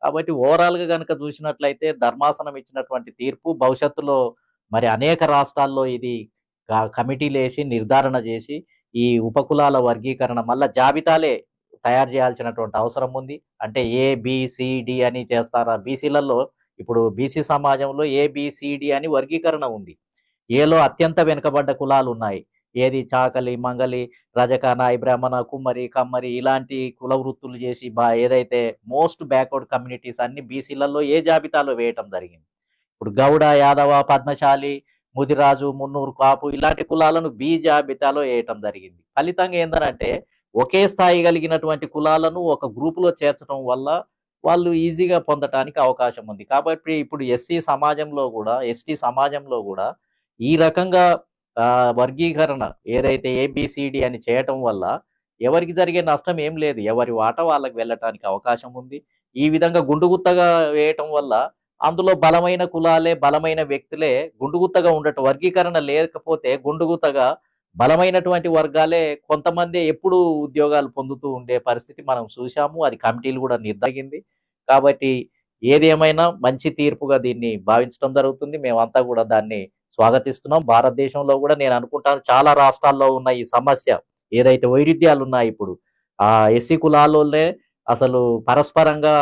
కాబట్టి ఓవరాల్‌గా గనుక చూసినట్లయితే ధర్మాసనం ఇచ్చినటువంటి తీర్పు భవిష్యత్తులో మరి అనేక రాష్ట్రాల్లో ఇది కమిటీలేసి నిర్ధారణ చేసి ఈ ఉపకులాల వర్గీకరణ మళ్ళా జాబితాలే తయారు చేయాల్సినటువంటి అవసరం ఉంది. అంటే ఏ, బి, సి, డి అని చేస్తారా? బీసీలలో ఇప్పుడు బీసీ సమాజంలో ఏ, బి, సి, డి అని వర్గీకరణ ఉంది. ఏలో అత్యంత వెనుకబడ్డ కులాలున్నాయి. ఏది చాకలి, మంగలి, రజక, నాయి, బ్రాహ్మణ, కుమ్మరి, కమ్మరి ఇలాంటి కుల వృత్తులు చేసి ఏదైతే మోస్ట్ బ్యాక్వర్డ్ కమ్యూనిటీస్ అన్ని బీసీలలో ఏ జాబితాలో వేయటం జరిగింది. ఇప్పుడు గౌడ, యాదవ, పద్మశాలి, ముదిరాజు, మున్నూరు, కాపు ఇలాంటి కులాలను బి జాబితాలో వేయటం జరిగింది. ఫలితంగా ఏందనంటే ఒకే స్థాయి కలిగినటువంటి కులాలను ఒక గ్రూపులో చేర్చడం వల్ల వాళ్ళు ఈజీగా పొందటానికి అవకాశం ఉంది. కాబట్టి ఇప్పుడు ఎస్సీ సమాజంలో గూడా, ఎస్టీ సమాజంలో గూడా ఈ రకంగా వర్గీకరణ ఏదైతే ఏబిసిడి అని చేయటం వల్ల ఎవరికి జరిగే నష్టం ఏం లేదు. ఎవరి వాటా వాళ్ళకి వెళ్ళటానికి అవకాశం ఉంది. ఈ విధంగా గుండుగుత్తగా వేయటం వల్ల అందులో బలమైన కులాలే, బలమైన వ్యక్తులే గుండుగుత్తగా ఉండటం. వర్గీకరణ లేకపోతే గుండుగుత్తగా బలమైనటువంటి వర్గాలే కొంతమందే ఎప్పుడు ఉద్యోగాలు పొందుతూ ఉండే పరిస్థితి మనం చూశాము. అది కమిటీలు కూడా నిర్ధారించింది. కాబట్టి ఏది ఏమైనా మంచి తీర్పుగా దీన్ని భావించడం జరుగుతుంది. మేమంతా కూడా దాన్ని స్వాగతిస్తున్నాం. భారతదేశంలో కూడా నేను అనుకుంటాను చాలా రాష్ట్రాల్లో ఉన్న ఈ సమస్య ఏదైతే వైరుధ్యాలు ఉన్నాయి ఇప్పుడు ఎస్సీ కులాలోనే అసలు పరస్పరంగా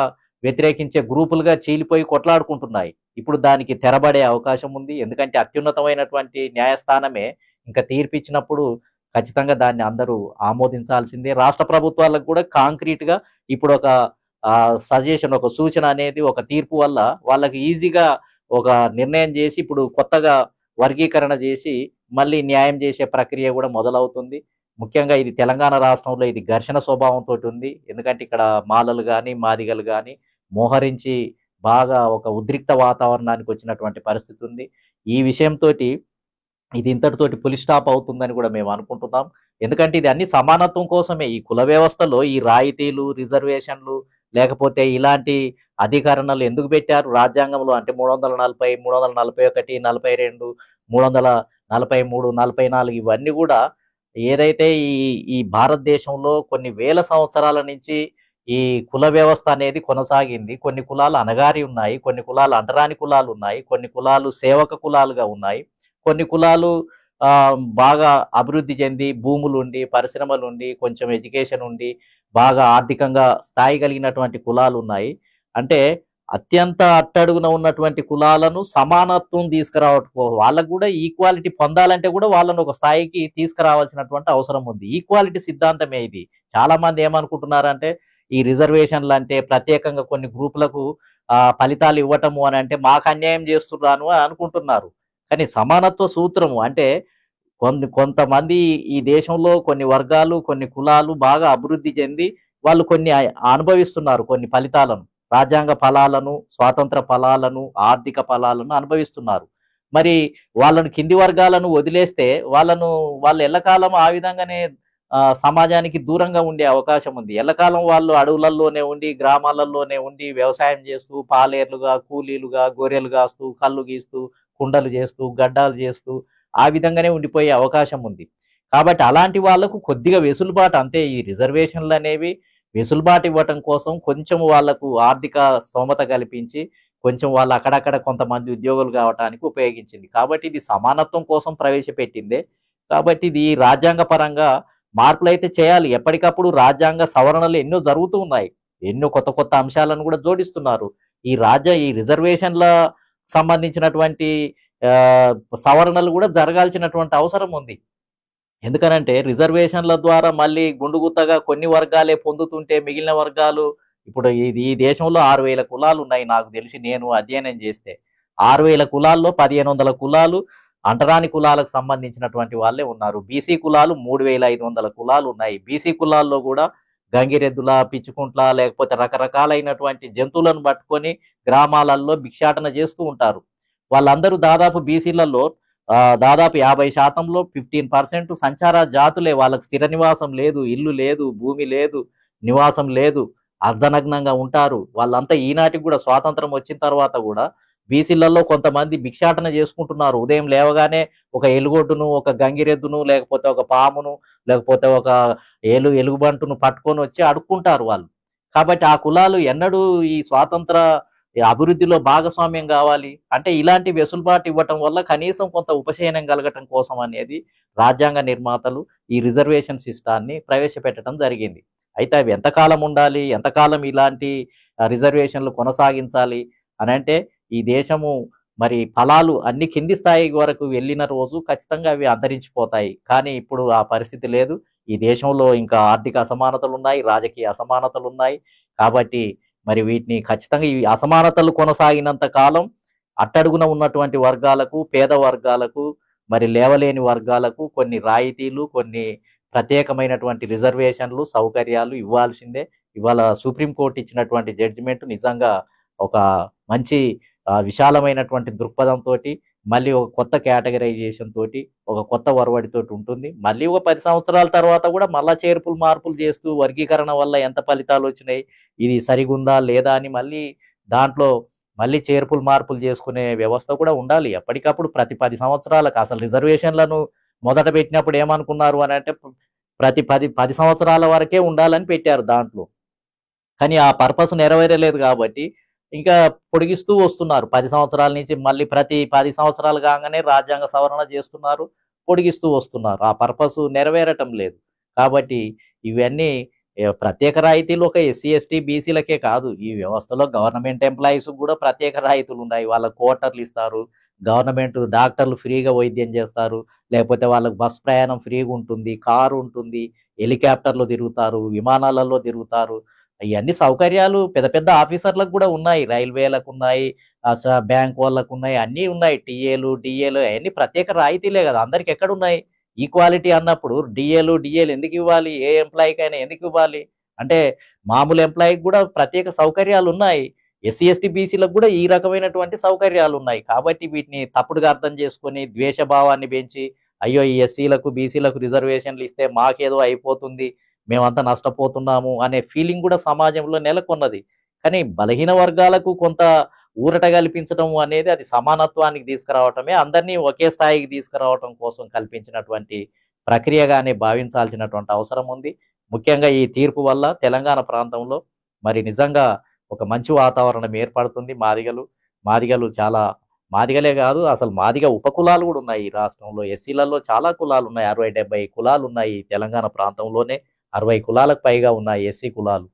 వ్యతిరేకించే గ్రూపులుగా చీలిపోయి కొట్లాడుకుంటున్నాయి. ఇప్పుడు దానికి తెరబడే అవకాశం ఉంది. ఎందుకంటే అత్యున్నతమైనటువంటి న్యాయస్థానమే ఇంకా తీర్పిచ్చినప్పుడు ఖచ్చితంగా దాన్ని అందరూ ఆమోదించాల్సిందే. రాష్ట్ర ప్రభుత్వాలకు కూడా కాంక్రీట్‌గా ఇప్పుడు ఒక సజెషన్, ఒక సూచన అనేది ఒక తీర్పు వల్ల వాళ్ళకి ఈజీగా ఒక నిర్ణయం చేసి ఇప్పుడు కొత్తగా వర్గీకరణ చేసి మళ్ళీ న్యాయం చేసే ప్రక్రియ కూడా మొదలవుతుంది. ముఖ్యంగా ఇది తెలంగాణ రాష్ట్రంలో ఇది ఘర్షణ స్వభావంతోటి ఉంది. ఎందుకంటే ఇక్కడ మాలలు గాని, మాదిగలు గాని మోహరించి బాగా ఒక ఉద్రిక్త వాతావరణానికి వచ్చినటువంటి పరిస్థితి ఉంది. ఈ విషయంతోటి ఇది ఇంతటితోటి ఫుల్ స్టాప్ అవుతుందని కూడా మేము అనుకుంటున్నాం. ఎందుకంటే ఇది అన్ని సమానత్వం కోసమే. ఈ కుల వ్యవస్థలో ఈ రాయితీలు, రిజర్వేషన్లు లేకపోతే ఇలాంటి అధికరణలు ఎందుకు పెట్టారు రాజ్యాంగంలో అంటే 340, 341, 42, 343, 44 ఇవన్నీ కూడా ఏదైతే ఈ ఈ భారతదేశంలో కొన్ని వేల సంవత్సరాల నుంచి ఈ కుల వ్యవస్థ అనేది కొనసాగింది. కొన్ని కులాలు అణగారి ఉన్నాయి, కొన్ని కులాలు అంటరాని కులాలు ఉన్నాయి, కొన్ని కులాలు సేవక కులాలుగా ఉన్నాయి, కొన్ని కులాలు బాగా అభివృద్ధి చెంది భూములుండి, పరిశ్రమలుండి, కొంచెం ఎడ్యుకేషన్ ఉండి, బాగా ఆర్థికంగా స్థాయి కలిగినటువంటి కులాలు ఉన్నాయి. అంటే అత్యంత అట్టడుగున ఉన్నటువంటి కులాలను సమానత్వం తీసుకురావటం వాళ్ళకు కూడా ఈక్వాలిటీ పొందాలంటే కూడా వాళ్ళను ఒక స్థాయికి తీసుకురావాల్సినటువంటి అవసరం ఉంది. ఈక్వాలిటీ సిద్ధాంతమే ఇది. చాలా మంది ఏమనుకుంటున్నారంటే ఈ రిజర్వేషన్లు అంటే ప్రత్యేకంగా కొన్ని గ్రూపులకు ఫలితాలు ఇవ్వటము అని అంటే మాకు అన్యాయం చేస్తున్నాను అని అనుకుంటున్నారు. కానీ సమానత్వ సూత్రము అంటే కొంతమంది ఈ దేశంలో కొన్ని వర్గాలు, కొన్ని కులాలు బాగా అభివృద్ధి చెంది వాళ్ళు కొన్ని అనుభవిస్తున్నారు కొన్ని ఫలితాలను. రాజ్యాంగ ఫలాలను, స్వాతంత్ర ఫలాలను, ఆర్థిక ఫలాలను అనుభవిస్తున్నారు. మరి వాళ్ళను కింది వర్గాలను వదిలేస్తే వాళ్ళు ఎల్లకాలం ఆ విధంగానే సమాజానికి దూరంగా ఉండే అవకాశం ఉంది. ఎల్లకాలం వాళ్ళు అడవులలోనే ఉండి, గ్రామాలలోనే ఉండి వ్యవసాయం చేస్తూ, పాలేర్లుగా, కూలీలుగా, గొర్రెలు కాస్తూ, కళ్ళు గీస్తూ, కుండలు చేస్తూ, గడ్డాలు చేస్తూ ఆ విధంగానే ఉండిపోయే అవకాశం ఉంది. కాబట్టి అలాంటి వాళ్ళకు కొద్దిగా వెసులుబాటు అంతే. ఈ రిజర్వేషన్లు అనేవి వెసులుబాటు ఇవ్వటం కోసం కొంచెం వాళ్లకు ఆర్థిక స్తోమత కల్పించి కొంచెం వాళ్ళు అక్కడక్కడ కొంతమంది ఉద్యోగులు కావటానికి ఉపయోగించింది. కాబట్టి ఇది సమానత్వం కోసం ప్రవేశపెట్టిందే. కాబట్టి ఇది రాజ్యాంగ పరంగా మార్పులైతే చేయాలి. ఎప్పటికప్పుడు రాజ్యాంగ సవరణలు ఎన్నో జరుగుతూ ఉన్నాయి. ఎన్నో కొత్త కొత్త అంశాలను కూడా జోడిస్తున్నారు. ఈ రిజర్వేషన్ల సంబంధించినటువంటి సవరణలు కూడా జరగాల్సినటువంటి అవసరం ఉంది. ఎందుకనంటే రిజర్వేషన్ల ద్వారా మళ్ళీ గుండుగుత్తగా కొన్ని వర్గాలే పొందుతుంటే మిగిలిన వర్గాలు ఇప్పుడు ఈ దేశంలో 6,000 కులాలు ఉన్నాయి నాకు తెలిసి నేను అధ్యయనం చేస్తే. 6,000 కులాల్లో 1,500 కులాలు అంటరాని కులాలకు సంబంధించినటువంటి వాళ్ళే ఉన్నారు. బీసీ కులాలు 3,500 కులాలు ఉన్నాయి. బీసీ కులాల్లో కూడా గంగిరెద్దుల, పిచ్చుకుంట్ల లేకపోతే రకరకాలైనటువంటి జంతువులను పట్టుకొని గ్రామాలలో భిక్షాటన చేస్తూ ఉంటారు. వాళ్ళందరూ దాదాపు బీసీలలో దాదాపు 50%లో 15% సంచార జాతులే. వాళ్ళకి స్థిర నివాసం లేదు, ఇల్లు లేదు, భూమి లేదు, నివాసం లేదు, అర్ధనగ్నంగా ఉంటారు. వాళ్ళంతా ఈనాటికి కూడా స్వాతంత్రం వచ్చిన తర్వాత కూడా బీసీలలో కొంతమంది భిక్షాటన చేసుకుంటున్నారు. ఉదయం లేవగానే ఒక ఎలుగొడ్డును, ఒక గంగిరెద్దును, లేకపోతే ఒక పామును, లేకపోతే ఒక ఎలుగుబంటును పట్టుకొని వచ్చి అడుక్కుంటారు వాళ్ళు. కాబట్టి ఆ కులాలు ఎన్నడూ ఈ స్వాతంత్ర ఈ అభివృద్ధిలో భాగస్వామ్యం కావాలి అంటే ఇలాంటి వెసులుబాటు ఇవ్వటం వల్ల కనీసం కొంత ఉపశమనం కలగటం కోసం అనేది రాజ్యాంగ నిర్మాతలు ఈ రిజర్వేషన్ సిస్టాన్ని ప్రవేశపెట్టడం జరిగింది. అయితే అవి ఎంతకాలం ఉండాలి, ఎంతకాలం ఇలాంటి రిజర్వేషన్లు కొనసాగించాలి అని అంటే ఈ దేశము మరి ఫలాలు అన్ని కింది స్థాయి వరకు వెళ్ళిన రోజు ఖచ్చితంగా అవి అంతరించిపోతాయి. కానీ ఇప్పుడు ఆ పరిస్థితి లేదు. ఈ దేశంలో ఇంకా ఆర్థిక అసమానతలు ఉన్నాయి, రాజకీయ అసమానతలు ఉన్నాయి. కాబట్టి మరి వీటిని ఖచ్చితంగా ఈ అసమానతలు కొనసాగినంత కాలం అట్టడుగున ఉన్నటువంటి వర్గాలకు, పేద వర్గాలకు, మరి లేవలేని వర్గాలకు కొన్ని రాయితీలు, కొన్ని ప్రత్యేకమైనటువంటి రిజర్వేషన్లు, సౌకర్యాలు ఇవ్వాల్సిందే. ఇవాళ సుప్రీంకోర్టు ఇచ్చినటువంటి జడ్జిమెంట్ నిజంగా ఒక మంచి విశాలమైనటువంటి దృక్పథంతోటి మళ్ళీ ఒక కొత్త కేటగరైజేషన్ తోటి, ఒక కొత్త ఒరవడితోటి ఉంటుంది. మళ్ళీ ఒక 10 సంవత్సరాల తర్వాత కూడా మళ్ళా చేర్పులు, మార్పులు చేస్తూ వర్గీకరణ వల్ల ఎంత ఫలితాలొచ్చినాయి, ఇది సరిగుందా లేదా అని మళ్ళీ దాంట్లో మళ్ళీ చేర్పులు, మార్పులు చేసుకునే వ్యవస్థ కూడా ఉండాలి. ఎప్పటికప్పుడు ప్రతి 10 సంవత్సరాలకు అసలు రిజర్వేషన్‌లను మొదట పెట్టినప్పుడు ఏమనుకున్నారు అనంటే ప్రతి 10 సంవత్సరాల వరకే ఉండాలని పెట్టారు దాంట్లో. కానీ ఆ పర్పస్ నెరవేరలేదు కాబట్టి ఇంకా పొడిగిస్తూ వస్తున్నారు. 10 సంవత్సరాల నుంచి మళ్ళీ ప్రతి 10 సంవత్సరాలు కాంగానే రాజ్యాంగ సవరణ చేస్తున్నారు. పొడిగిస్తూ వస్తున్నారు. ఆ పర్పస్ నెరవేరటం లేదు. కాబట్టి ఇవన్నీ ప్రత్యేక రాయితీలు ఒక ఎస్సీ, ఎస్టీ, బీసీలకే కాదు. ఈ వ్యవస్థలో గవర్నమెంట్ ఎంప్లాయీస్‌కి కూడా ప్రత్యేక రాయితీలున్నాయి. వాళ్ళకి క్వార్టర్‌లు ఇస్తారు. గవర్నమెంట్ డాక్టర్లు ఫ్రీగా వైద్యం చేస్తారు. లేకపోతే వాళ్ళకి బస్ ప్రయాణం ఫ్రీగుంటుంది. కారు ఉంటుంది. హెలికాప్టర్‌లో తిరుగుతారు. విమానాలలో తిరుగుతారు. ఇయన్నీ సౌకర్యాలు పెద్ద పెద్ద ఆఫీసర్‌లకు గూడా ఉన్నాయి. రైల్వేలకున్నాయి, బ్యాంక్ వాళ్ళకున్నాయి, అన్నీ ఉన్నాయి. టీఏలు, డీఏలు అయన్నీ ప్రత్యేక రాయితీలే గదా! అందరికెక్కడున్నాయి? ఈక్వాలిటీ అన్నప్పుడు డీఏలు ఎందుకివ్వాలి? ఏ ఎంప్లాయీకైనా ఎందుకివ్వాలి? అంటే మామూలు ఎంప్లాయీకి గూడా ప్రత్యేక సౌకర్యాలున్నాయి. ఎస్సీ, ఎస్టీ, బీసీలకు గూడా ఈ రకమైనటువంటి సౌకర్యాలున్నాయి. కాబట్టి వీటిని తప్పుడుగా అర్థం చేసుకొని, ద్వేషభావాన్ని పెంచి, అయ్యో! ఈ ఎస్సీలకు, బీసీలకు రిజర్వేషన్‌లిస్తే మాకేదో అయిపోతుంది. మేమంతా నష్టపోతున్నాము అనే ఫీలింగ్ కూడా సమాజంలో నెలకొన్నది. కానీ బలహీన వర్గాలకు కొంత ఊరట కల్పించడం అనేది అది సమానత్వానికి తీసుకురావటమే, అందరినీ ఒకే స్థాయికి తీసుకురావటం కోసం కల్పించినటువంటి ప్రక్రియగానే భావించాల్సినటువంటి అవసరం ఉంది. ముఖ్యంగా ఈ తీర్పు వల్ల తెలంగాణ ప్రాంతంలో మరి నిజంగా ఒక మంచి వాతావరణం ఏర్పడుతుంది. మాదిగలు చాలా మాదిగలే కాదు అసలు మాదిగ ఉపకులాలు కూడా ఉన్నాయి ఈ రాష్ట్రంలో. ఎస్సీలలో చాలా కులాలున్నాయి. 60, 70 కులాలున్నాయి ఈ తెలంగాణ ప్రాంతంలోనే. 60 కులాలకు పైగా ఉన్నాయి ఎస్సీ కులాలు.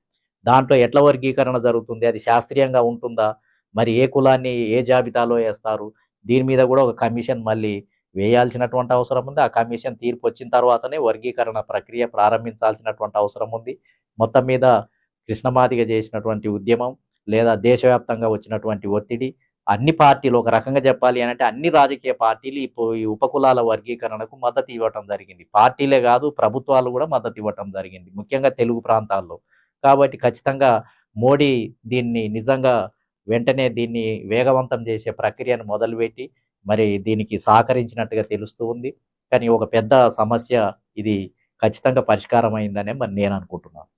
దాంట్లో ఎట్ల వర్గీకరణ జరుగుతుంది? అది శాస్త్రీయంగా ఉంటుందా? మరి ఏ కులాన్ని ఏ జాబితాలో ఏస్తారు? దీని మీద గూడా ఒక కమిషన్ మళ్ళీ వేయాల్సినటువంటి అవసరం ఉంది. ఆ కమిషన్ తీర్పొచ్చిన తర్వాతనే వర్గీకరణ ప్రక్రియ ప్రారంభించాల్సినటువంటి అవసరం ఉంది. మొత్తం మీద కృష్ణమాదిగ చేసినటువంటి ఉద్యమం లేదా దేశవ్యాప్తంగా వచ్చినటువంటి ఒత్తిడి అన్ని పార్టీలు ఒక రకంగా చెప్పాలి అనంటే అన్ని రాజకీయ పార్టీలు ఈ ఉపకులాల వర్గీకరణకు మద్దతు ఇవ్వటం జరిగింది. పార్టీలే గాదు ప్రభుత్వాలు గూడా మద్దతు ఇవ్వటం జరిగింది. ముఖ్యంగా తెలుగు ప్రాంతాల్లో. కాబట్టి ఖచ్చితంగా మోడీ దీన్ని నిజంగా వెంటనే దీన్ని వేగవంతం చేసే ప్రక్రియను మొదలుపెట్టి మరి దీనికి సహకరించినట్టుగా తెలుస్తూ ఉంది. కానీ ఒక పెద్ద సమస్య ఇది ఖచ్చితంగా పరిష్కారం అయిందనే మరి నేను అనుకుంటున్నాను.